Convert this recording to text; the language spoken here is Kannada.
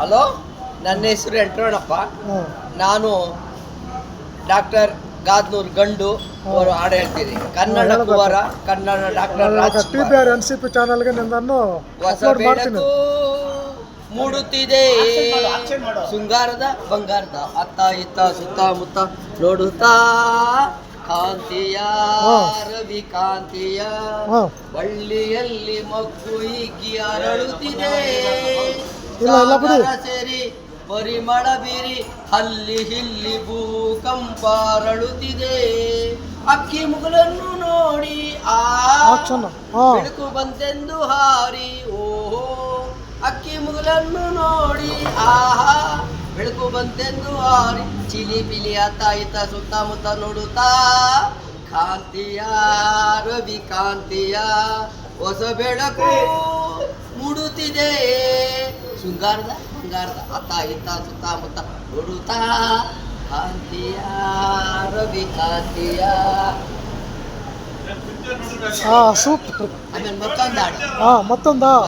ಹಲೋ, ನನ್ನ ಹೆಸರು ಎಂಟ್ರೋಣಪ್ಪ. ಹಾಂ ನಾನು ಡಾಕ್ಟರ್ ಗಾದ್ನೂರ್ ಗಂಡು ಅವರು ಹಾಡು ಹೇಳ್ತೀನಿ. ಕನ್ನಡ ಕುವರ, ಕನ್ನಡ ಡಾಕ್ಟರ್ TBR NCP ಚಾನಲ್ಗೆ ನಿನ್ನನ್ನು ಹೊಸ ಅಪ್ಲೋಡ್ ಮಾಡ್ತೀನಿ. ಬೆಳಕು ಮೂಡುತ್ತಿದೆ ಶೃಂಗಾರದ ಬಂಗಾರದ ಅತ್ತ ಇತ್ತ ಸುತ್ತಮುತ್ತ ನೋಡುತ್ತಾ ಕಾಂತಿಯ ರವಿ ಕಾಂತಿಯ ಹಾಂ ಬಳ್ಳಿಯಲ್ಲಿ ಮಗ್ಗು ಹಿಗ್ಗಿ ಅರಳುತ್ತಿದೆ. ಇಲ್ಲ, ಇಲ್ಲ ಬಿಡಿ. ಸಾಗರ ಸೇರಿ ಪರಿಮಳ ಬೀರಿ ಅಲ್ಲಿ ಇಲ್ಲಿ ಭೂಕಂಪ ಅರಳುತ್ತಿದೆ. ಅಕ್ಕಿ ಮುಗುಲನ್ನು ನೋಡಿ ಆಕ್ಷನ್. ಹಾಂ ಬೆಳಕು ಬಂತೆಂದು ಹಾರಿ ಓಹೋ, ಅಕ್ಕಿ ಮುಗುಲನ್ನು ನೋಡಿ ಆಹಾ ಬೆಳಕು ಬಂತೆಂದು ಹಾರಿ ಚಿಲಿ ಪಿಲಿ ಅತ್ತ ಇತ್ತ ಸುತ್ತಮುತ್ತ ನೋಡುತ್ತಾ ಕಾಂತಿಯ ರವಿ ಕಾಂತಿಯ ಹೊಸ ಬೆಳಕು ಮೂಡುತ್ತಿದೆ. ಶೃಂಗಾರದ ಬಂಗಾರದ ಅತ್ತ ಇತ್ತ ಸುತ್ತಮುತ್ತ ನೋಡುತ್ತಾ ಕಾಂತಿಯ ರವಿ ಕಾಂತಿಯ. ಹಾಂ ಸೂಪರ್. ಆಮೇಲೆ ಮತ್ತೊಂದು ಹಾಡು. ಹಾಂ ಮತ್ತೊಂದಾ